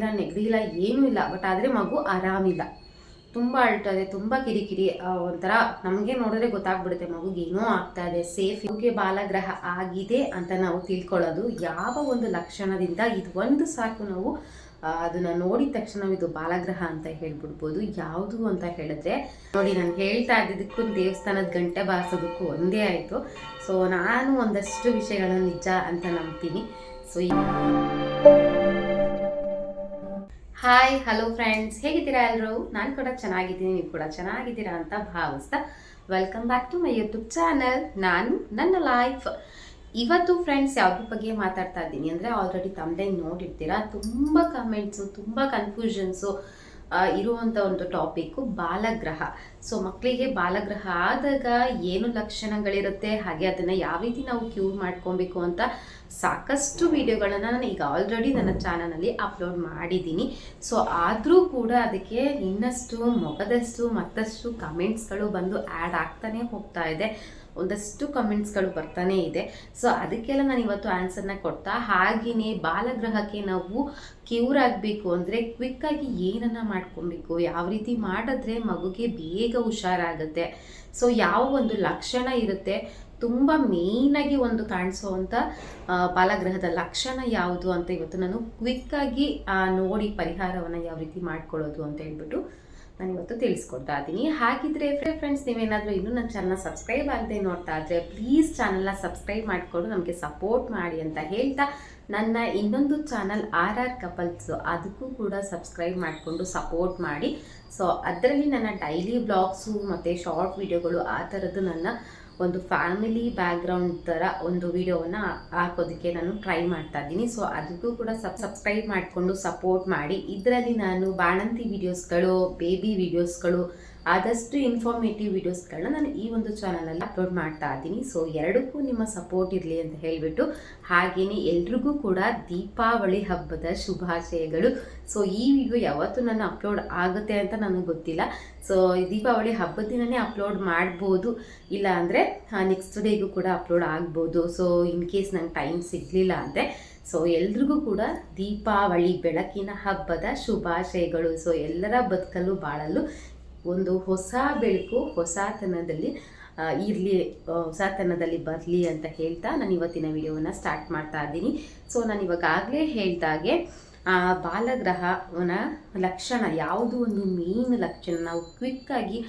ಕೆಮ್ಮಿಲ್ಲ, ನೆಗಡಿ ಇಲ್ಲ, ಏನೂ ಇಲ್ಲ. ಬಟ್ ಆದರೆ ಮಗು ಆರಾಮಿಲ್ಲ, ತುಂಬ ಅಳ್ತದೆ, ತುಂಬ ಕಿರಿಕಿರಿ. ಒಂಥರ ನಮಗೆ ನೋಡಿದ್ರೆ ಗೊತ್ತಾಗ್ಬಿಡುತ್ತೆ ಮಗುಗೆ ಏನೋ ಆಗ್ತಾ ಇದೆ. ಸೇಫ್ ಮಗುಗೆ ಬಾಲಗ್ರಹ ಆಗಿದೆ ಅಂತ ನಾವು ತಿಳ್ಕೊಳ್ಳೋದು ಯಾವ ಒಂದು ಲಕ್ಷಣದಿಂದ, ಇದು ಒಂದು ಸಾಕು ನಾವು ಅದನ್ನು ನೋಡಿದ ತಕ್ಷಣ ಇದು ಬಾಲಗ್ರಹ ಅಂತ ಹೇಳ್ಬಿಡ್ಬೋದು. ಯಾವುದು ಅಂತ ಹೇಳಿದ್ರೆ ನೋಡಿ, ನಾನು ಹೇಳ್ತಾ ಇದ್ದಿದ್ದಕ್ಕೂ ದೇವಸ್ಥಾನದ ಗಂಟೆ ಬಾರಿಸೋದಕ್ಕೂ ಒಂದೇ ಆಯಿತು. ಸೊ ನಾನು ಒಂದಷ್ಟು ವಿಷಯಗಳನ್ನು ನಿಜ ಅಂತ ನಂಬ್ತೀನಿ. ಸೊ ಹಾಯ್, ಹಲೋ ಫ್ರೆಂಡ್ಸ್, ಹೇಗಿದ್ದೀರಾ ಎಲ್ಲರೂ? ನಾನು ಕೂಡ ಚೆನ್ನಾಗಿದ್ದೀನಿ, ನೀವು ಕೂಡ ಚೆನ್ನಾಗಿದ್ದೀರಾ ಅಂತ ಭಾವಿಸ್ತಾ welcome back to my YouTube channel. ನಾನು ನನ್ನ ಲೈಫ್. ಇವತ್ತು ಫ್ರೆಂಡ್ಸ್ ಯಾವುದ್ರ ಬಗ್ಗೆ ಮಾತಾಡ್ತಾ ಇದ್ದೀನಿ ಅಂದರೆ, ಆಲ್ರೆಡಿ ತಮ್ಮದೇ ನೋಡಿರ್ತೀರಾ, ತುಂಬ ಕಮೆಂಟ್ಸು, ತುಂಬ ಕನ್ಫ್ಯೂಷನ್ಸು ಇರುವಂಥ ಒಂದು ಟಾಪಿಕ್ಕು ಬಾಲಗ್ರಹ. ಸೊ ಮಕ್ಕಳಿಗೆ ಬಾಲಗ್ರಹ ಆದಾಗ ಏನು ಲಕ್ಷಣಗಳಿರುತ್ತೆ, ಹಾಗೆ ಅದನ್ನು ಯಾವ ರೀತಿ ನಾವು ಕ್ಯೂರ್ ಮಾಡ್ಕೊಬೇಕು ಅಂತ ಸಾಕಷ್ಟು ವಿಡಿಯೋಗಳನ್ನು ನಾನು ಈಗ ಆಲ್ರೆಡಿ ನನ್ನ ಚಾನಲಲ್ಲಿ ಅಪ್ಲೋಡ್ ಮಾಡಿದ್ದೀನಿ. ಸೊ ಆದರೂ ಕೂಡ ಅದಕ್ಕೆ ಇನ್ನಷ್ಟು ಮೊಗದಷ್ಟು ಮತ್ತಷ್ಟು ಕಮೆಂಟ್ಸ್ಗಳು ಬಂದು ಆ್ಯಡ್ ಆಗ್ತಾನೆ ಹೋಗ್ತಾ ಇದೆ, ಒಂದಷ್ಟು ಕಮೆಂಟ್ಸ್ಗಳು ಬರ್ತಾನೆ ಇದೆ. ಸೊ ಅದಕ್ಕೆಲ್ಲ ನಾನು ಇವತ್ತು ಆನ್ಸರ್ನ ಕೊಡ್ತಾ, ಹಾಗೆಯೇ ಬಾಲಗ್ರಹಕ್ಕೆ ನಾವು ಕ್ಯೂರ್ ಆಗಬೇಕು ಅಂದರೆ ಕ್ವಿಕ್ಕಾಗಿ ಏನನ್ನು ಮಾಡ್ಕೊಬೇಕು, ಯಾವ ರೀತಿ ಮಾಡಿದ್ರೆ ಮಗುಗೆ ಬೇಗ ಹುಷಾರಾಗುತ್ತೆ, ಸೊ ಯಾವ ಒಂದು ಲಕ್ಷಣ ಇರುತ್ತೆ, ತುಂಬ ಮೇಯ್ನಾಗಿ ಒಂದು ಕಾಣಿಸೋವಂಥ ಬಾಲಗ್ರಹದ ಲಕ್ಷಣ ಯಾವುದು ಅಂತ ಇವತ್ತು ನಾನು ಕ್ವಿಕ್ಕಾಗಿ ನೋಡಿ ಪರಿಹಾರವನ್ನು ಯಾವ ರೀತಿ ಮಾಡ್ಕೊಳ್ಳೋದು ಅಂತ ಹೇಳ್ಬಿಟ್ಟು ನಾನು ಇವತ್ತು ತಿಳಿಸ್ಕೊಡ್ತಾ ಇದ್ದೀನಿ. ಹಾಗಿದ್ರೆ ಫ್ರೆಂಡ್ಸ್, ನೀವೇನಾದರೂ ಇನ್ನೂ ನನ್ನ ಚಾನಲ್ನ ಸಬ್ಸ್ಕ್ರೈಬ್ ಆಗದೆ ನೋಡ್ತಾ ಇದ್ದರೆ ಪ್ಲೀಸ್ ಚಾನಲ್ನ ಸಬ್ಸ್ಕ್ರೈಬ್ ಮಾಡಿಕೊಂಡು ನಮಗೆ ಸಪೋರ್ಟ್ ಮಾಡಿ ಅಂತ ಹೇಳ್ತಾ, ನನ್ನ ಇನ್ನೊಂದು ಚಾನಲ್ RR ಕಪಲ್ಸು, ಅದಕ್ಕೂ ಕೂಡ ಸಬ್ಸ್ಕ್ರೈಬ್ ಮಾಡಿಕೊಂಡು ಸಪೋರ್ಟ್ ಮಾಡಿ. ಸೊ ಅದರಲ್ಲಿ ನನ್ನ ಡೈಲಿ ಬ್ಲಾಗ್ಸು ಮತ್ತು ಶಾರ್ಟ್ ವಿಡಿಯೋಗಳು ಆ ಥರದ್ದು ನನ್ನ ಒಂದು ಫ್ಯಾಮಿಲಿ ಬ್ಯಾಕ್ಗ್ರೌಂಡ್ ಥರ ಒಂದು ವಿಡಿಯೋವನ್ನು ಹಾಕೋದಕ್ಕೆ ನಾನು ಟ್ರೈ ಮಾಡ್ತಾ ಇದ್ದೀನಿ. ಸೊ ಅದಕ್ಕೂ ಕೂಡ ಸಬ್ಸ್ಕ್ರೈಬ್ ಮಾಡಿಕೊಂಡು ಸಪೋರ್ಟ್ ಮಾಡಿ. ಇದರಲ್ಲಿ ನಾನು ಬಾಣಂತಿ ವಿಡಿಯೋಸ್ಗಳು, ಬೇಬಿ ವಿಡಿಯೋಸ್ಗಳು, ಆದಷ್ಟು ಇನ್ಫಾರ್ಮೇಟಿವ್ ವಿಡಿಯೋಸ್ಗಳನ್ನ ನಾನು ಈ ಒಂದು ಚಾನಲಲ್ಲಿ ಅಪ್ಲೋಡ್ ಮಾಡ್ತಾ ಇದ್ದೀನಿ. ಸೊ ಎರಡಕ್ಕೂ ನಿಮ್ಮ ಸಪೋರ್ಟ್ ಇರಲಿ ಅಂತ ಹೇಳಿಬಿಟ್ಟು, ಹಾಗೆಯೇ ಎಲ್ರಿಗೂ ಕೂಡ ದೀಪಾವಳಿ ಹಬ್ಬದ ಶುಭಾಶಯಗಳು. ಸೊ ಈ ವಿಡಿಯೋ ಯಾವತ್ತು ನಾನು ಅಪ್ಲೋಡ್ ಆಗುತ್ತೆ ಅಂತ ನನಗೆ ಗೊತ್ತಿಲ್ಲ. ಸೊ ದೀಪಾವಳಿ ಹಬ್ಬದ ದಿನವೇ ಅಪ್ಲೋಡ್ ಮಾಡ್ಬೋದು, ಇಲ್ಲ ಅಂದರೆ ನೆಕ್ಸ್ಟ್ ಡೇಗೂ ಕೂಡ ಅಪ್ಲೋಡ್ ಆಗ್ಬೋದು. ಸೊ ಇನ್ ಕೇಸ್ ನಂಗೆ ಟೈಮ್ ಸಿಗಲಿಲ್ಲ ಅಂದರೆ, ಸೊ ಎಲ್ರಿಗೂ ಕೂಡ ದೀಪಾವಳಿ ಬೆಳಕಿನ ಹಬ್ಬದ ಶುಭಾಶಯಗಳು. ಸೊ ಎಲ್ಲರ ಬದುಕಲ್ಲೂ ಬಾಳಲು ಒಂದು ಹೊಸ ಬೆಳಕು ಹೊಸತನದಲ್ಲಿ ಇರಲಿ, ಹೊಸತನದಲ್ಲಿ ಬರಲಿ ಅಂತ ಹೇಳ್ತಾ ನಾನು ಇವತ್ತಿನ ವಿಡಿಯೋವನ್ನು ಸ್ಟಾರ್ಟ್ ಮಾಡ್ತಾ ಇದ್ದೀನಿ. ಸೊ ನಾನು ಇವಾಗಲೇ ಹೇಳ್ದಾಗೆ ಬಾಲಗ್ರಹನ ಲಕ್ಷಣ ಯಾವುದು, ಒಂದು ಮೇನ್ ಲಕ್ಷಣ ನಾವು ಕ್ವಿಕ್ಕಾಗಿ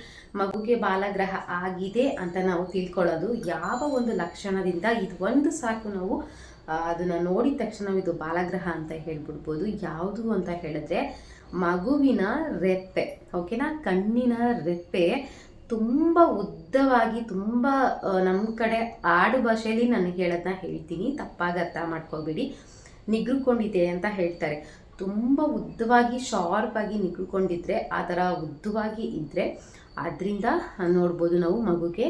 ಮಗುಗೆ ಬಾಲಗ್ರಹ ಆಗಿದೆ ಅಂತ ನಾವು ತಿಳ್ಕೊಳ್ಳೋದು ಯಾವ ಒಂದು ಲಕ್ಷಣದಿಂದ, ಇದು ಒಂದು ಸಾಕು ನಾವು ಅದನ್ನು ನೋಡಿದ ತಕ್ಷಣ ಇದು ಬಾಲಗ್ರಹ ಅಂತ ಹೇಳ್ಬಿಡ್ಬೋದು. ಯಾವುದು ಅಂತ ಹೇಳಿದ್ರೆ ಮಗುವಿನ ರೆಪ್ಪೆ, ಓಕೆನಾ, ಕಣ್ಣಿನ ರೆಪ್ಪೆ ತುಂಬ ಉದ್ದವಾಗಿ, ತುಂಬ ನಮ್ಮ ಕಡೆ ಆಡು ಭಾಷೆಯಲ್ಲಿ ನಾನು ಹೇಳೋದನ್ನ ಹೇಳ್ತೀನಿ, ತಪ್ಪಾಗಿ ಅರ್ಥ ಮಾಡ್ಕೋಬೇಡಿ. ನಿಗ್ರುಕೊಂಡಿದೆ ಅಂತ ಹೇಳ್ತಾರೆ, ತುಂಬ ಉದ್ದವಾಗಿ ಶಾರ್ಪಾಗಿ ನಿಗ್ರುಕೊಂಡಿದ್ರೆ, ಆ ಥರ ಉದ್ದವಾಗಿ ಇದ್ದರೆ ಅದರಿಂದ ನೋಡ್ಬೋದು ನಾವು ಮಗುಗೆ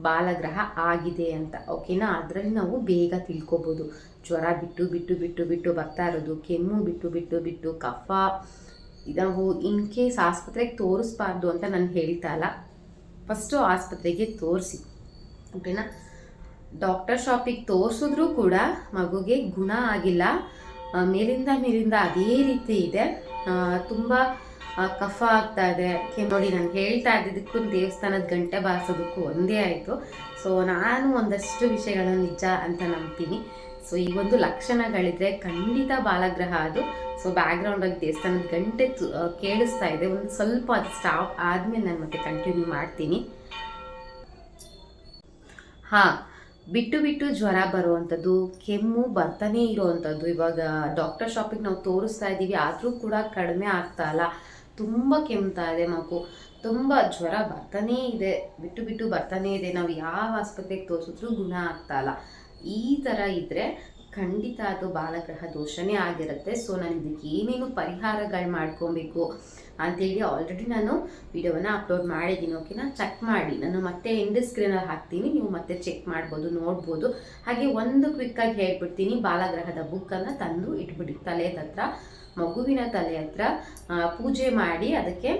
ಬಾಲಗ್ರಹ ಆಗಿದೆ ಅಂತ, ಓಕೆನಾ. ಅದರಲ್ಲಿ ನಾವು ಬೇಗ ತಿಳ್ಕೊಬೋದು. ಜ್ವರ ಬಿಟ್ಟು ಬಿಟ್ಟು ಬಿಟ್ಟು ಬಿಟ್ಟು ಬರ್ತಾ ಇರೋದು, ಕೆಮ್ಮು ಬಿಟ್ಟು ಬಿಟ್ಟು ಬಿಟ್ಟು, ಕಫ, ನಾವು ಇನ್ ಕೇಸ್ ಆಸ್ಪತ್ರೆಗೆ ತೋರಿಸ್ಬಾರ್ದು ಅಂತ ನಾನು ಹೇಳ್ತಾ ಇಲ್ಲ, ಫಸ್ಟು ಆಸ್ಪತ್ರೆಗೆ ತೋರಿಸಿ, ಓಕೆನಾ. ಡಾಕ್ಟರ್ ಶಾಪಿಗೆ ತೋರಿಸಿದ್ರೂ ಕೂಡ ಮಗುಗೆ ಗುಣ ಆಗಿಲ್ಲ, ಮೇಲಿಂದ ಅದೇ ರೀತಿ ಇದೆ, ತುಂಬ ಕಫ ಆಗ್ತಾ ಇದೆ, ನೋಡಿ ನಾನು ಹೇಳ್ತಾ ಇದ್ದಿದ್ದಕ್ಕೂ ದೇವಸ್ಥಾನದ ಗಂಟೆ ಬಾರಿಸೋದಕ್ಕೂ ಒಂದೇ ಆಯಿತು. ಸೊ ನಾನು ಒಂದಷ್ಟು ವಿಷಯಗಳನ್ನು ನಿಜ ಅಂತ ನಂಬ್ತೀನಿ. ಸೊ ಈ ಒಂದು ಲಕ್ಷಣಗಳಿದ್ರೆ ಖಂಡಿತ ಬಾಲಗ್ರಹ ಅದು. ಸೊ ಬ್ಯಾಕ್ಗ್ರೌಂಡಾಗಿ ದೇವಸ್ಥಾನದ ಗಂಟೆ ಕೇಳಿಸ್ತಾ ಇದೆ, ಒಂದು ಸ್ವಲ್ಪ ಅದು ಸ್ಟಾಪ್ ಆದಮೇಲೆ ನಾನು ಮತ್ತೆ ಕಂಟಿನ್ಯೂ ಮಾಡ್ತೀನಿ. ಬಿಟ್ಟು ಬಿಟ್ಟು ಜ್ವರ ಬರುವಂಥದ್ದು, ಕೆಮ್ಮು ಬರ್ತಾನೆ ಇರೋವಂಥದ್ದು. ಇವಾಗ ಡಾಕ್ಟರ್ ಶಾಪಿಗೆ ನಾವು ತೋರಿಸ್ತಾ ಇದ್ದೀವಿ, ಆದರೂ ಕೂಡ ಕಡಿಮೆ ಆಗ್ತಾ ಇಲ್ಲ, ತುಂಬ ಕೆಮ್ತಾ ಇದೆ ಮಗು, ತುಂಬ ಜ್ವರ ಬರ್ತಾನೇ ಇದೆ, ಬಿಟ್ಟು ಬಿಟ್ಟು ಬರ್ತಾನೇ ಇದೆ, ನಾವು ಯಾವ ಆಸ್ಪತ್ರೆಗೆ ತೋರಿಸಿದ್ರೂ ಗುಣ ಆಗ್ತಾ ಇಲ್ಲ, ಈ ಥರ ಇದ್ದರೆ ಖಂಡಿತ ಅದು ಬಾಲಗ್ರಹ ದೋಷನೇ ಆಗಿರುತ್ತೆ. ಸೊ ನಾನು ಇದಕ್ಕೆ ಏನೇನು ಪರಿಹಾರಗಳು ಮಾಡ್ಕೊಬೇಕು ಅಂತೇಳಿ ಆಲ್ರೆಡಿ ನಾನು ವಿಡಿಯೋವನ್ನು ಅಪ್ಲೋಡ್ ಮಾಡಿದ್ದೀನಿ, ಓಕೆನಾ. ಚೆಕ್ ಮಾಡಿ, ನಾನು ಮತ್ತೆ ಎಂಡ್ ಸ್ಕ್ರೀನಲ್ಲಿ ಹಾಕ್ತೀನಿ, ನೀವು ಮತ್ತೆ ಚೆಕ್ ಮಾಡ್ಬೋದು, ನೋಡ್ಬೋದು. ಹಾಗೆ ಒಂದು ಕ್ವಿಕ್ಕಾಗಿ ಹೇಳ್ಬಿಡ್ತೀನಿ, ಬಾಲಗ್ರಹದ ಬುಕ್ಕನ್ನು ತಂದು ಇಟ್ಬಿಡಿ ತಲೆಯ ಹತ್ರ, ಮಗುವಿನ ತಲೆ ಹತ್ರ ಪೂಜೆ ಮಾಡಿ ಅದಕ್ಕೆ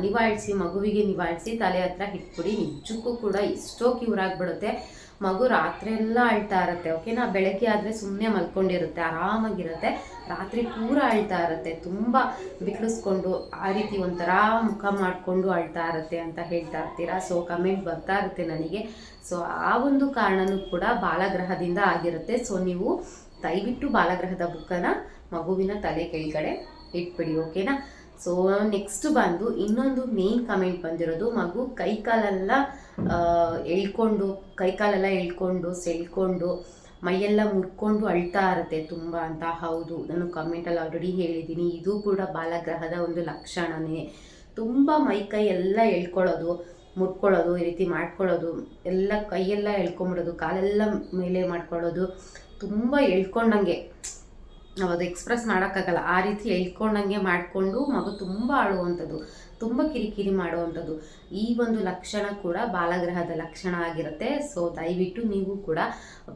ನಿವಾಳಿಸಿ, ಮಗುವಿಗೆ ನಿವಾಳಿಸಿ ತಲೆ ಹತ್ರ ಇಟ್ಬಿಡಿ. ನಿಜಕ್ಕೂ ಕೂಡ ಎಷ್ಟೋ ಕ್ಯೂರ್ ಆಗಿಬಿಡುತ್ತೆ. ಮಗು ರಾತ್ರಿ ಎಲ್ಲ ಅಳ್ತಾ ಇರುತ್ತೆ. ಓಕೆನಾ, ಬೆಳಗ್ಗೆ ಆದರೆ ಸುಮ್ಮನೆ ಮಲ್ಕೊಂಡಿರುತ್ತೆ, ಆರಾಮಾಗಿರುತ್ತೆ. ರಾತ್ರಿ ಪೂರ ಅಳ್ತಾ ಇರುತ್ತೆ, ತುಂಬ ಬಿಕ್ಳಿಸ್ಕೊಂಡು ಆ ರೀತಿ ಒಂಥರ ಮುಖ ಮಾಡಿಕೊಂಡು ಅಳ್ತಾ ಇರುತ್ತೆ ಅಂತ ಹೇಳ್ತಾ ಇರ್ತೀರಾ. ಸೊ ಕಮೆಂಟ್ ಬರ್ತಾ ಇರುತ್ತೆ ನನಗೆ. ಸೊ ಆ ಒಂದು ಕಾರಣನೂ ಕೂಡ ಬಾಲಗ್ರಹದಿಂದ ಆಗಿರುತ್ತೆ. ಸೊ ನೀವು ದಯವಿಟ್ಟು ಬಾಲಗ್ರಹದ ಬುಕ್ಕನ್ನು ಮಗುವಿನ ತಲೆ ಕೆಳಗಡೆ ಇಟ್ಬಿಡಿ. ಓಕೆನಾ. ಸೊ ನೆಕ್ಸ್ಟ್ ಬಂದು ಇನ್ನೊಂದು ಮೇನ್ ಕಮೆಂಟ್ ಬಂದಿರೋದು, ಮಗು ಕೈಕಾಲೆಲ್ಲ ಎಳ್ಕೊಂಡು ಸೆಳ್ಕೊಂಡು ಮೈಯೆಲ್ಲ ಮುರ್ಕೊಂಡು ಅಳ್ತಾ ಇರುತ್ತೆ ತುಂಬ ಅಂತ. ಹೌದು, ನಾನು ಕಮೆಂಟಲ್ಲಿ ಆಲ್ರೆಡಿ ಹೇಳಿದ್ದೀನಿ, ಇದು ಕೂಡ ಬಾಲಗ್ರಹದ ಒಂದು ಲಕ್ಷಣನೇ. ತುಂಬ ಮೈಕೈ ಎಲ್ಲ ಎಳ್ಕೊಳ್ಳೋದು, ಮುಟ್ಕೊಳ್ಳೋದು, ಈ ರೀತಿ ಮಾಡ್ಕೊಳ್ಳೋದು, ಎಲ್ಲ ಕೈಯೆಲ್ಲ ಎಳ್ಕೊಂಬಿಡೋದು, ಕಾಲೆಲ್ಲ ಮೇಲೆ ಮಾಡ್ಕೊಳ್ಳೋದು, ತುಂಬ ಎಳ್ಕೊಂಡಂಗೆ ನಾವು ಅದು ಎಕ್ಸ್ಪ್ರೆಸ್ ಮಾಡೋಕ್ಕಾಗಲ್ಲ, ಆ ರೀತಿ ಎಳ್ಕೊಂಡಂಗೆ ಮಾಡಿಕೊಂಡು ಮಗು ತುಂಬ ಆಡುವಂಥದ್ದು, ತುಂಬ ಕಿರಿಕಿರಿ ಮಾಡುವಂಥದ್ದು. ಈ ಒಂದು ಲಕ್ಷಣ ಕೂಡ ಬಾಲಗ್ರಹದ ಲಕ್ಷಣ ಆಗಿರುತ್ತೆ. ಸೊ ದಯವಿಟ್ಟು ನೀವು ಕೂಡ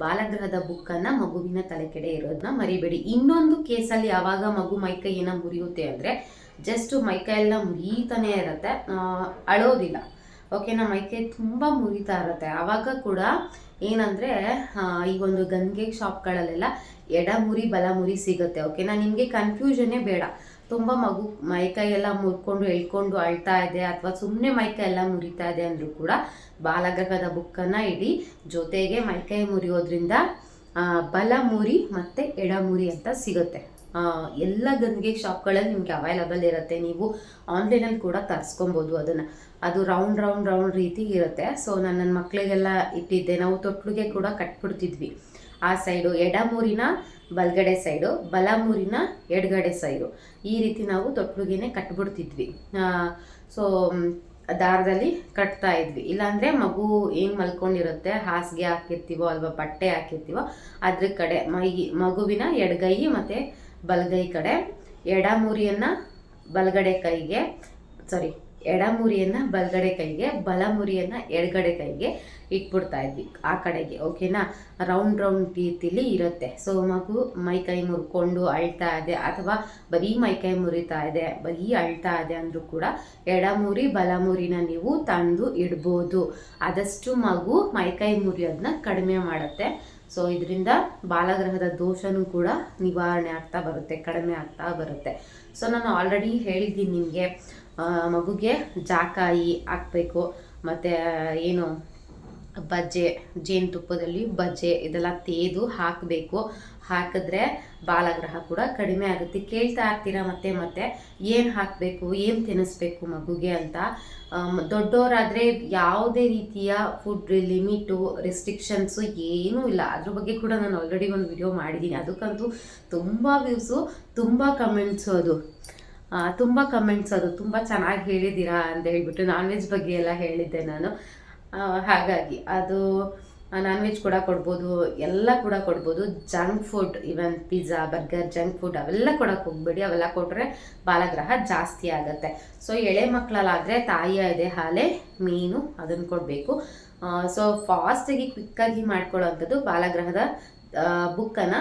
ಬಾಲಗ್ರಹದ ಬುಕ್ಕನ್ನು ಮಗುವಿನ ತಲೆ ಕಡೆ ಇರೋದನ್ನ ಮರಿಬೇಡಿ. ಇನ್ನೊಂದು ಕೇಸಲ್ಲಿ ಯಾವಾಗ ಮಗು ಮೈಕೈ ಏನೋ ಮುರಿಯುತ್ತೆ ಅಂದರೆ, ಜಸ್ಟ್ ಮೈಕೈ ಎಲ್ಲ ಮುರಿತಾನೆ ಇರುತ್ತೆ, ಅಳೋದಿಲ್ಲ. ಓಕೆನಾ, ಮೈಕೈ ತುಂಬ ಮುರಿತಾ ಇರುತ್ತೆ. ಆವಾಗ ಕೂಡ ಏನಂದರೆ, ಈ ಒಂದು ಗಂಗೆ ಶಾಪ್ಗಳಲ್ಲೆಲ್ಲ ಎಡಮುರಿ ಬಲಮುರಿ ಸಿಗುತ್ತೆ. ಓಕೆನಾ, ನಿಮಗೆ ಕನ್ಫ್ಯೂಷನ್ನೇ ಬೇಡ. ತುಂಬ ಮಗು ಮೈಕೈ ಎಲ್ಲ ಮುರ್ಕೊಂಡು ಎಳ್ಕೊಂಡು ಅಳ್ತಾ ಇದೆ ಅಥವಾ ಸುಮ್ಮನೆ ಮೈಕೈ ಎಲ್ಲ ಮುರಿತಾ ಇದೆ ಅಂದರೂ ಕೂಡ ಬಾಲಗ್ರಹದ ಬುಕ್ಕನ್ನು ಇಡಿ. ಜೊತೆಗೆ ಮೈಕೈ ಮುರಿಯೋದ್ರಿಂದ ಬಲಮುರಿ ಮತ್ತು ಎಡಮುರಿ ಅಂತ ಸಿಗುತ್ತೆ. ಎಲ್ಲ ಗಂಗೆ ಶಾಪ್ಗಳಲ್ಲಿ ನಿಮಗೆ ಅವೈಲಬಲ್ ಇರುತ್ತೆ. ನೀವು ಆನ್ಲೈನಲ್ಲಿ ಕೂಡ ತರಿಸ್ಕೊಬೋದು ಅದನ್ನು. ಅದು ರೌಂಡ್ ರೀತಿ ಇರುತ್ತೆ. ಸೊ ನಾನು ನನ್ನ ಮಕ್ಕಳಿಗೆಲ್ಲ ಇಟ್ಟಿದ್ದೆ. ನಾವು ತೊಟ್ಲಿಗೆ ಕೂಡ ಕಟ್ಬಿಡ್ತಿದ್ವಿ. ಆ ಸೈಡು ಎಡಮೂರಿನ ಬಲಗಡೆ ಸೈಡು, ಬಲಮೂರಿನ ಎಡಗಡೆ ಸೈಡು, ಈ ರೀತಿ ನಾವು ತೊಟ್ಲಿಗೆನೆ ಕಟ್ಬಿಡ್ತಿದ್ವಿ. ಸೊ ದಾರದಲ್ಲಿ ಕಟ್ತಾ ಇದ್ವಿ. ಇಲ್ಲಾಂದರೆ ಮಗು ಏನು ಮಲ್ಕೊಂಡಿರುತ್ತೆ, ಹಾಸಿಗೆ ಹಾಕಿರ್ತೀವೋ ಅಲ್ವಾ ಬಟ್ಟೆ ಹಾಕಿರ್ತೀವೋ ಅದ್ರ ಕಡೆ ಮಗುವಿನ ಎಡಗೈ ಮತ್ತು ಬಲಗೈ ಕಡೆ ಎಡಮೂರಿಯನ್ನು ಬಲಗಡೆ ಕೈಗೆ, ಬಲಮುರಿಯನ್ನು ಎಡಗಡೆ ಕೈಗೆ ಇಟ್ಬಿಡ್ತಾ ಇದ್ವಿ ಆ ಕಡೆಗೆ. ಓಕೆನಾ, ರೌಂಡ್ ರೀತಿಲಿ ಇರುತ್ತೆ. ಸೊ ಮಗು ಮೈಕೈ ಮುರ್ಕೊಂಡು ಅಳ್ತಾ ಇದೆ ಅಥವಾ ಬರೀ ಮೈಕೈ ಮುರಿತಾ ಇದೆ, ಬರೀ ಅಳ್ತಾ ಇದೆ ಅಂದರೂ ಕೂಡ ಎಡಮೂರಿ ಬಲಮೂರಿನ ನೀವು ತಂದು ಇಡ್ಬೋದು. ಆದಷ್ಟು ಮಗು ಮೈಕೈ ಮುರಿಯೋದನ್ನ ಕಡಿಮೆ ಮಾಡುತ್ತೆ. ಸೊ ಇದರಿಂದ ಬಾಲಗ್ರಹದ ದೋಷನೂ ಕೂಡ ನಿವಾರಣೆ ಆಗ್ತಾ ಬರುತ್ತೆ, ಕಡಿಮೆ ಆಗ್ತಾ ಬರುತ್ತೆ. ಸೊ ನಾನು ಆಲ್ರೆಡಿ ಹೇಳಿದ್ದೀನಿ ನಿಮಗೆ, ಮಗುಗೆ ಜಾಕಾಯಿ ಹಾಕಬೇಕು, ಮತ್ತು ಏನು ಬಜ್ಜೆ, ಜೇನುತುಪ್ಪದಲ್ಲಿ ಬಜ್ಜೆ ಇದೆಲ್ಲ ತೇದು ಹಾಕಬೇಕು. ಹಾಕಿದ್ರೆ ಬಾಲಗ್ರಹ ಕೂಡ ಕಡಿಮೆ ಆಗುತ್ತೆ. ಕೇಳ್ತಾ ಇರ್ತೀರ ಮತ್ತೆ ಏನು ಹಾಕಬೇಕು, ಏನು ತಿನ್ನಿಸ್ಬೇಕು ಮಗುಗೆ ಅಂತ. ದೊಡ್ಡವರಾದರೆ ಯಾವುದೇ ರೀತಿಯ ಫುಡ್ ಲಿಮಿಟು, ರೆಸ್ಟ್ರಿಕ್ಷನ್ಸು ಏನೂ ಇಲ್ಲ. ಅದ್ರ ಬಗ್ಗೆ ಕೂಡ ನಾನು ಆಲ್ರೆಡಿ ಒಂದು ವಿಡಿಯೋ ಮಾಡಿದ್ದೀನಿ. ಅದಕ್ಕಂತೂ ತುಂಬ ವ್ಯೂಸು, ತುಂಬ ಕಮೆಂಟ್ಸು, ಅದು ತುಂಬ ಚೆನ್ನಾಗಿ ಹೇಳಿದ್ದೀರಾ ಅಂತ ಹೇಳ್ಬಿಟ್ಟು ನಾನ್ ವೆಜ್ ಬಗ್ಗೆ ಎಲ್ಲ ಹೇಳಿದ್ದೆ ನಾನು. ಹಾಗಾಗಿ ಅದು ನಾನ್ ವೆಜ್ ಕೂಡ ಕೊಡ್ಬೋದು, ಎಲ್ಲ ಕೂಡ ಕೊಡ್ಬೋದು. Junk food, even pizza, burger, junk food ಅವೆಲ್ಲ ಕೊಡೋಕೆ ಹೋಗ್ಬೇಡಿ. ಅವೆಲ್ಲ ಕೊಟ್ಟರೆ ಬಾಲಗ್ರಹ ಜಾಸ್ತಿ ಆಗುತ್ತೆ. ಸೊ ಎಳೆ ಮಕ್ಕಳಲ್ಲಾದರೆ ತಾಯಿಯ ಎದೆ ಹಾಲೆ ಮೀನು ಅದನ್ನು ಕೊಡಬೇಕು. ಸೊ ಫಾಸ್ಟಾಗಿ ಕ್ವಿಕ್ಕಾಗಿ ಮಾಡ್ಕೊಳ್ಳೋವಂಥದ್ದು ಬಾಲಗ್ರಹದ ಬುಕ್ಕನ್ನು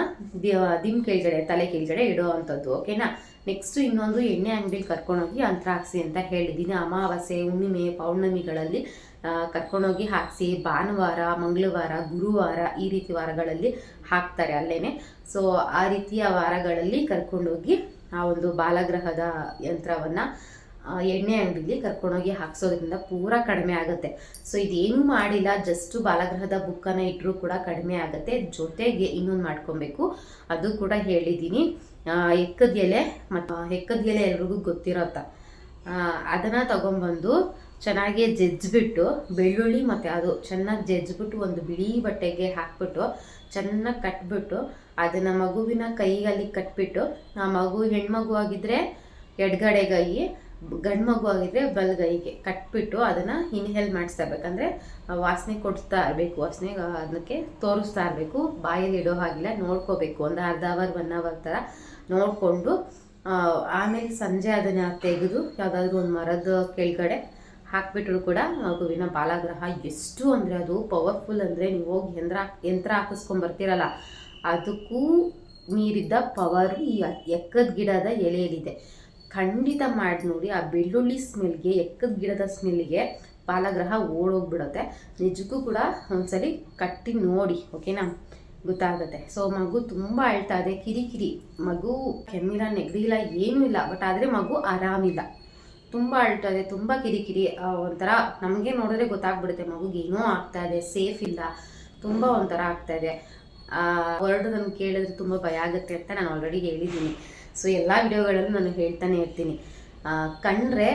ದಿಮ್ ಕೆಳಗಡೆ, ತಲೆ ಕೆಳಗಡೆ ಇಡೋ ಅಂಥದ್ದು. ಓಕೆನಾ. ನೆಕ್ಸ್ಟು ಇನ್ನೊಂದು, ಎಣ್ಣೆ ಅಂಗಡಿಲಿ ಕರ್ಕೊಂಡೋಗಿ ಯಂತ್ರ ಹಾಕ್ಸಿ ಅಂತ ಹೇಳಿದ್ದೀನಿ. ಅಮಾವಾಸ್ಯೆ, ಹುಣ್ಣಿಮೆ, ಪೌರ್ಣಮಿಗಳಲ್ಲಿ ಕರ್ಕೊಂಡೋಗಿ ಹಾಕಿಸಿ. ಭಾನುವಾರ, ಮಂಗಳವಾರ, ಗುರುವಾರ ಈ ರೀತಿ ವಾರಗಳಲ್ಲಿ ಹಾಕ್ತಾರೆ ಅಲ್ಲೇ. ಸೊ ಆ ರೀತಿಯ ವಾರಗಳಲ್ಲಿ ಕರ್ಕೊಂಡೋಗಿ ಆ ಒಂದು ಬಾಲಗ್ರಹದ ಯಂತ್ರವನ್ನು ಎಣ್ಣೆ ಅಂಗಡಿಲಿ ಕರ್ಕೊಂಡೋಗಿ ಹಾಕ್ಸೋದ್ರಿಂದ ಪೂರ ಕಡಿಮೆ ಆಗುತ್ತೆ. ಸೊ ಇದೇನು ಮಾಡಿಲ್ಲ, ಜಸ್ಟು ಬಾಲಗ್ರಹದ ಬುಕ್ಕನ್ನು ಇಟ್ಟರೂ ಕೂಡ ಕಡಿಮೆ ಆಗುತ್ತೆ. ಜೊತೆಗೆ ಇನ್ನೊಂದು ಮಾಡ್ಕೊಬೇಕು, ಅದು ಕೂಡ ಹೇಳಿದ್ದೀನಿ. ಎಕ್ಕದ ಎಲೆ ಎಲ್ರಿಗೂ ಗೊತ್ತಿರೋತ್ತ, ಅದನ್ನು ತಗೊಂಬಂದು ಚೆನ್ನಾಗಿ ಜಜ್ಜಿಬಿಟ್ಟು, ಬೆಳ್ಳುಳ್ಳಿ ಮತ್ತು ಅದು ಚೆನ್ನಾಗಿ ಜಜ್ಜಿಬಿಟ್ಟು ಒಂದು ಬಿಳಿ ಬಟ್ಟೆಗೆ ಹಾಕ್ಬಿಟ್ಟು ಚೆನ್ನಾಗಿ ಕಟ್ಬಿಟ್ಟು ಅದನ್ನು ಮಗುವಿನ ಕೈಯಲ್ಲಿ ಕಟ್ಬಿಟ್ಟು, ಆ ಮಗು ಹೆಣ್ಮಗು ಆಗಿದ್ದರೆ ಎಡಗಡೆ ಕೈ, ಗಂಡು ಮಗು ಆಗಿದ್ದರೆ ಬಲಗೈಗೆ ಕಟ್ಬಿಟ್ಟು ಅದನ್ನು ಇನ್ಹೇಲ್ ಮಾಡಿಸ್ತಾ ಇರಬೇಕಂದ್ರೆ ವಾಸನೆ ಕೊಡ್ತಾ ಇರಬೇಕು. ವಾಸನೆ ಅದಕ್ಕೆ ತೋರಿಸ್ತಾ ಇರಬೇಕು, ಬಾಯಲ್ಲಿ ಇಡೋ ಹಾಗಿಲ್ಲ, ನೋಡ್ಕೋಬೇಕು. ಒಂದು ಅರ್ಧ ಅವರ್ 1 ಅವರ್ ಥರ ನೋಡಿಕೊಂಡು ಆಮೇಲೆ ಸಂಜೆ ಅದನ್ನು ತೆಗೆದು ಯಾವುದಾದ್ರೂ ಒಂದು ಮರದ ಕೆಳಗಡೆ ಹಾಕಿಬಿಟ್ರು ಕೂಡ ಮಗುವಿನ ಬಾಲಗ್ರಹ ಎಷ್ಟು ಅಂದರೆ ಅದು ಪವರ್ಫುಲ್ ಅಂದರೆ, ನೀವು ಹೋಗಿ ಯಂತ್ರ ಹಾಕಿಸ್ಕೊಂಬರ್ತೀರಲ್ಲ ಅದಕ್ಕೂ ಮೀರಿದ್ದ ಪವರು ಈ ಎಕ್ಕದ ಗಿಡದ ಎಲೆಯಲ್ಲಿದೆ. ಖಂಡಿತ ಮಾಡಿ ನೋಡಿ. ಆ ಬೆಳ್ಳುಳ್ಳಿ ಸ್ಮೆಲ್ಗೆ, ಎಕ್ಕದ ಗಿಡದ ಸ್ಮೆಲ್ಗೆ ಬಾಲಗ್ರಹ ಓಡೋಗ್ಬಿಡುತ್ತೆ. ನಿಜಕ್ಕೂ ಕೂಡ ಒಂದ್ಸಲಿ ಕಟ್ಟಿ ನೋಡಿ, ಓಕೆನಾ, ಗೊತ್ತಾಗುತ್ತೆ. ಸೊ ಮಗು ತುಂಬ ಅಳ್ತಾ ಇದೆ, ಕಿರಿಕಿರಿ, ಮಗು ಕೆಮ್ಮಿಲ್ಲ, ನೆಗಡಿಲ್ಲ, ಏನೂ ಇಲ್ಲ, ಬಟ್ ಆದರೆ ಮಗು ಆರಾಮಿಲ್ಲ, ತುಂಬ ಅಳ್ತಾ ಇದೆ, ತುಂಬ ಕಿರಿಕಿರಿ. ಒಂಥರ ನಮಗೆ ನೋಡಿದ್ರೆ ಗೊತ್ತಾಗ್ಬಿಡುತ್ತೆ ಮಗುಗೆ ಏನೋ ಆಗ್ತಾ ಇದೆ, ಸೇಫ್ ಇಲ್ಲ, ತುಂಬ ಒಂಥರ ಆಗ್ತಾ ಇದೆ. ವರ್ಡ್ ನನಗೆ ಕೇಳಿದ್ರೆ ತುಂಬ ಭಯ ಆಗುತ್ತೆ ಅಂತ ನಾನು ಆಲ್ರೆಡಿ ಹೇಳಿದ್ದೀನಿ. ಸೊ ಎಲ್ಲ ವಿಡಿಯೋಗಳಲ್ಲೂ ನಾನು ಹೇಳ್ತಾನೆ ಇರ್ತೀನಿ, ಕಂಡ್ರೆ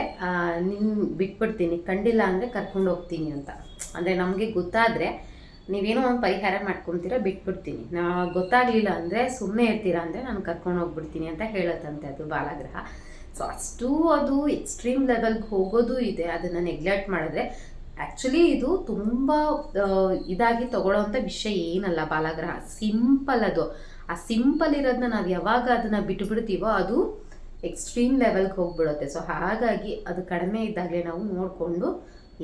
ನಿನ್ನ ಬಿಟ್ಬಿಡ್ತೀನಿ, ಕಂಡಿಲ್ಲ ಅಂದರೆ ಕರ್ಕೊಂಡು ಹೋಗ್ತೀನಿ ಅಂತ. ಅಂದರೆ ನಮಗೆ ಗೊತ್ತಾದರೆ ನೀವೇನೋ ಒಂದು ಪರಿಹಾರ ಮಾಡ್ಕೊತೀರಾ, ಬಿಟ್ಬಿಡ್ತೀನಿ. ಗೊತ್ತಾಗಲಿಲ್ಲ ಅಂದರೆ ಸುಮ್ಮನೆ ಇರ್ತೀರಾ ಅಂದರೆ ನಾನು ಕರ್ಕೊಂಡು ಹೋಗ್ಬಿಡ್ತೀನಿ ಅಂತ ಹೇಳುತ್ತಂತೆ ಅದು ಬಾಲಗ್ರಹ. ಸೊ ಅಷ್ಟು ಅದು ಎಕ್ಸ್ಟ್ರೀಮ್ ಲೆವೆಲ್ಗೆ ಹೋಗೋದು ಇದೆ. ಅದನ್ನು ನೆಗ್ಲೆಕ್ಟ್ ಮಾಡಿದ್ರೆ ಆ್ಯಕ್ಚುಲಿ ಇದು ತುಂಬ ಇದಾಗಿ ತಗೊಳ್ಳೋವಂಥ ವಿಷಯ ಏನಲ್ಲ ಬಾಲಗ್ರಹ, ಸಿಂಪಲ್ ಅದು. ಆ ಸಿಂಪಲ್ ಇರೋದನ್ನ ನಾವು ಯಾವಾಗ ಅದನ್ನು ಬಿಟ್ಟುಬಿಡ್ತೀವೋ ಅದು ಎಕ್ಸ್ಟ್ರೀಮ್ ಲೆವೆಲ್ಗೆ ಹೋಗ್ಬಿಡುತ್ತೆ. ಸೊ ಹಾಗಾಗಿ ಅದು ಕಡಿಮೆ ಇದ್ದಾಗಲೇ ನಾವು ನೋಡಿಕೊಂಡು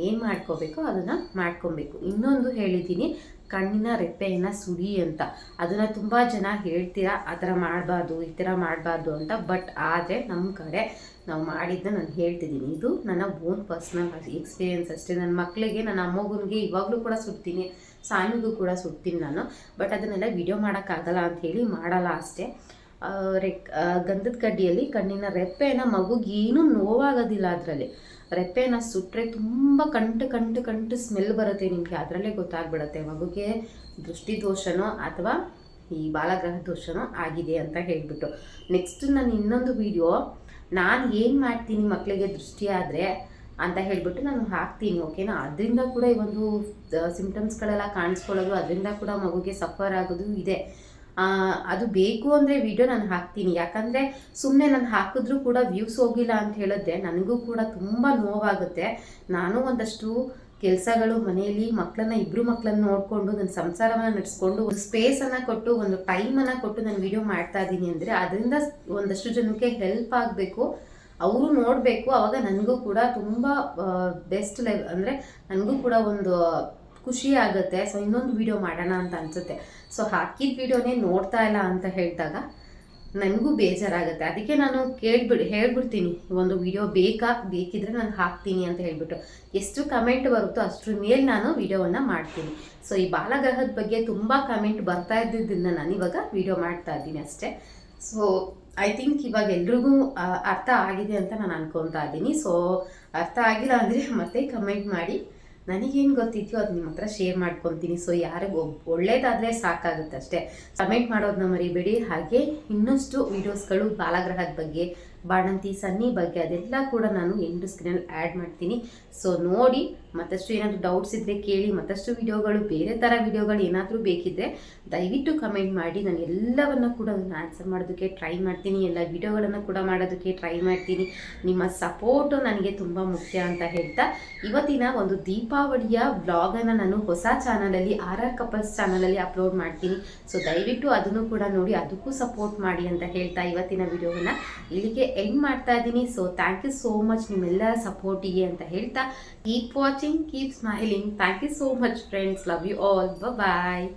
ಏನು ಮಾಡ್ಕೋಬೇಕೋ ಅದನ್ನು ಮಾಡ್ಕೊಬೇಕು. ಇನ್ನೊಂದು ಹೇಳಿದ್ದೀನಿ, ಕಣ್ಣಿನ ರೆಪ್ಪೆಯನ್ನು ಸುಡಿ ಅಂತ. ಅದನ್ನು ತುಂಬ ಜನ ಹೇಳ್ತೀರಾ ಆ ಥರ ಮಾಡಬಾರ್ದು, ಈ ಥರ ಮಾಡಬಾರ್ದು ಅಂತ. ಬಟ್ ಆದರೆ ನಮ್ಮ ಕಡೆ ನಾವು ಮಾಡಿದ್ದನ್ನ ನಾನು ಹೇಳ್ತಿದ್ದೀನಿ. ಇದು ನನ್ನ ಓನ್ ಪರ್ಸ್ನಲ್ ಎಕ್ಸ್ಪೀರಿಯೆನ್ಸ್ ಅಷ್ಟೇ. ನನ್ನ ಮಕ್ಕಳಿಗೆ, ನನ್ನ ಅಮ್ಮಗನಿಗೆ ಇವಾಗಲೂ ಕೂಡ ಸುಡ್ತೀನಿ, ಸಾನಿಗೂ ಕೂಡ ಸುಡ್ತೀನಿ ನಾನು. ಬಟ್ ಅದನ್ನೆಲ್ಲ ವಿಡಿಯೋ ಮಾಡೋಕ್ಕಾಗಲ್ಲ ಅಂಥೇಳಿ ಮಾಡಲ್ಲ ಅಷ್ಟೇ. ಗಂಧದ ಕಡ್ಡಿಯಲ್ಲಿ ಕಣ್ಣಿನ ರೆಪ್ಪೆನ ಮಗುಗೆ ಏನೂ ನೋವಾಗೋದಿಲ್ಲ. ಅದರಲ್ಲಿ ರೆಪ್ಪೆನ ಸುಟ್ಟರೆ ತುಂಬ ಕಂಟು ಸ್ಮೆಲ್ ಬರುತ್ತೆ ನಿಮಗೆ, ಅದರಲ್ಲೇ ಗೊತ್ತಾಗ್ಬಿಡುತ್ತೆ ಮಗುಗೆ ದೃಷ್ಟಿ ದೋಷನೋ ಅಥವಾ ಈ ಬಾಲಗ್ರಹ ದೋಷನೋ ಆಗಿದೆ ಅಂತ ಹೇಳಿಬಿಟ್ಟು. ನೆಕ್ಸ್ಟ್ ನಾನು ಇನ್ನೊಂದು ವಿಡಿಯೋ ನಾನು ಏನು ಮಾಡ್ತೀನಿ ಮಕ್ಕಳಿಗೆ ದೃಷ್ಟಿ ಆದರೆ ಅಂತ ಹೇಳಿಬಿಟ್ಟು ನಾನು ಹಾಕ್ತೀನಿ, ಓಕೆನಾ. ಅದರಿಂದ ಕೂಡ ಈ ಒಂದು ಸಿಂಪ್ಟಮ್ಸ್ಗಳೆಲ್ಲ ಕಾಣಿಸ್ಕೊಳ್ಳೋದು, ಅದರಿಂದ ಕೂಡ ಮಗುಗೆ ಸಫರ್ ಆಗೋದು ಇದೆ. ಅದು ಬೇಕು ಅಂದರೆ ವಿಡಿಯೋ ನಾನು ಹಾಕ್ತೀನಿ. ಯಾಕಂದರೆ ಸುಮ್ಮನೆ ನಾನು ಹಾಕಿದ್ರೂ ಕೂಡ ವ್ಯೂಸ್ ಹೋಗಿಲ್ಲ ಅಂತ ಹೇಳಿದ್ರೆ ನನಗೂ ಕೂಡ ತುಂಬ ನೋವಾಗುತ್ತೆ. ನಾನು ಒಂದಷ್ಟು ಕೆಲಸಗಳು ಮನೆಯಲ್ಲಿ ಇಬ್ಬರು ಮಕ್ಕಳನ್ನ ನೋಡಿಕೊಂಡು ನನ್ನ ಸಂಸಾರವನ್ನು ನಡೆಸ್ಕೊಂಡು ಒಂದು ಸ್ಪೇಸನ್ನು ಕೊಟ್ಟು, ಒಂದು ಟೈಮನ್ನು ಕೊಟ್ಟು ನಾನು ವಿಡಿಯೋ ಮಾಡ್ತಾ ಇದ್ದೀನಿ ಅಂದರೆ ಅದರಿಂದ ಒಂದಷ್ಟು ಜನಕ್ಕೆ ಹೆಲ್ಪ್ ಆಗಬೇಕು, ಅವರು ನೋಡಬೇಕು. ಆವಾಗ ನನಗೂ ಕೂಡ ತುಂಬ ಬೆಸ್ಟ್ ಅಂದರೆ ನನಗೂ ಕೂಡ ಒಂದು ಖುಷಿ ಆಗುತ್ತೆ. ಸೊ ಇನ್ನೊಂದು ವಿಡಿಯೋ ಮಾಡೋಣ ಅಂತ ಅನಿಸುತ್ತೆ. ಸೊ ಹಾಕಿದ ವಿಡಿಯೋನೇ ನೋಡ್ತಾ ಇಲ್ಲ ಅಂತ ಹೇಳಿದಾಗ ನನಗೂ ಬೇಜಾರಾಗುತ್ತೆ. ಅದಕ್ಕೆ ನಾನು ಹೇಳ್ಬಿಡ್ತೀನಿ, ಒಂದು ವಿಡಿಯೋ ಬೇಕಿದ್ರೆ ನಾನು ಹಾಕ್ತೀನಿ ಅಂತ ಹೇಳ್ಬಿಟ್ಟು. ಎಷ್ಟು ಕಮೆಂಟ್ ಬರುತ್ತೋ ಅಷ್ಟ್ರ ಮೇಲೆ ನಾನು ವಿಡಿಯೋವನ್ನು ಮಾಡ್ತೀನಿ. ಸೊ ಈ ಬಾಲಗ್ರಹದ ಬಗ್ಗೆ ತುಂಬ ಕಮೆಂಟ್ ಬರ್ತಾ ಇದ್ದಿದ್ದರಿಂದ ನಾನು ಇವಾಗ ವಿಡಿಯೋ ಮಾಡ್ತಾ ಇದ್ದೀನಿ ಅಷ್ಟೇ. ಸೊ ಐ ಥಿಂಕ್ ಇವಾಗ ಎಲ್ರಿಗೂ ಅರ್ಥ ಆಗಿದೆ ಅಂತ ನಾನು ಅನ್ಕೊತಾ ಇದ್ದೀನಿ. ಸೊ ಅರ್ಥ ಆಗಿಲ್ಲ ಅಂದರೆ ಮತ್ತೆ ಕಮೆಂಟ್ ಮಾಡಿ, ನನಗೇನು ಗೊತ್ತಿದೆಯೋ ಅದು ನಿಮ್ಮ ಹತ್ರ ಶೇರ್ ಮಾಡ್ಕೊತೀನಿ. ಸೊ ಯಾರಿಗೂ ಒಳ್ಳೇದಾದರೆ ಸಾಕಾಗುತ್ತೆ ಅಷ್ಟೇ. ಕಮೆಂಟ್ ಮಾಡೋದನ್ನ ಮರಿಬೇಡಿ. ಹಾಗೆ ಇನ್ನಷ್ಟು ವೀಡಿಯೋಸ್ಗಳು ಬಾಲಗ್ರಹದ ಬಗ್ಗೆ, ಬಾಣಂತಿ ಸನ್ನಿ ಬಗ್ಗೆ ಅದೆಲ್ಲ ಕೂಡ ನಾನು ಎಂಟು ಸ್ಕ್ರೀನಲ್ಲಿ ಆ್ಯಡ್ ಮಾಡ್ತೀನಿ. ಸೊ ನೋಡಿ, ಮತ್ತಷ್ಟು ಏನಾದರೂ ಡೌಟ್ಸ್ ಇದ್ದರೆ ಕೇಳಿ, ಮತ್ತಷ್ಟು ವಿಡಿಯೋಗಳು, ಬೇರೆ ಥರ ವಿಡಿಯೋಗಳು ಏನಾದರೂ ಬೇಕಿದ್ದರೆ ದಯವಿಟ್ಟು ಕಮೆಂಟ್ ಮಾಡಿ. ನಾನು ಎಲ್ಲವನ್ನು ಕೂಡ ಆನ್ಸರ್ ಮಾಡೋದಕ್ಕೆ ಟ್ರೈ ಮಾಡ್ತೀನಿ, ಎಲ್ಲ ವಿಡಿಯೋಗಳನ್ನು ಕೂಡ ಮಾಡೋದಕ್ಕೆ ಟ್ರೈ ಮಾಡ್ತೀನಿ. ನಿಮ್ಮ ಸಪೋರ್ಟು ನನಗೆ ತುಂಬ ಮುಖ್ಯ ಅಂತ ಹೇಳ್ತಾ ಇವತ್ತಿನ ಒಂದು ದೀಪಾವಳಿಯ ವ್ಲಾಗನ್ನು ನಾನು ಹೊಸ ಚಾನಲಲ್ಲಿ RR ಕಪಲ್ಸ್ ಚಾನಲಲ್ಲಿ ಅಪ್ಲೋಡ್ ಮಾಡ್ತೀನಿ. ಸೊ ದಯವಿಟ್ಟು ಅದನ್ನು ಕೂಡ ನೋಡಿ, ಅದಕ್ಕೂ ಸಪೋರ್ಟ್ ಮಾಡಿ ಅಂತ ಹೇಳ್ತಾ ಇವತ್ತಿನ ವಿಡಿಯೋವನ್ನು ಇಲ್ಲಿಗೆ ಎಂಡ್ ಮಾಡ್ತಾ ಇದ್ದೀನಿ. So thank you so much ನಿಮ್ಮೆಲ್ಲರ ಸಪೋರ್ಟಿಗೆ ಅಂತ ಹೇಳ್ತಾ, keep watching, keep smiling. Thank you so much friends, love you all, bye.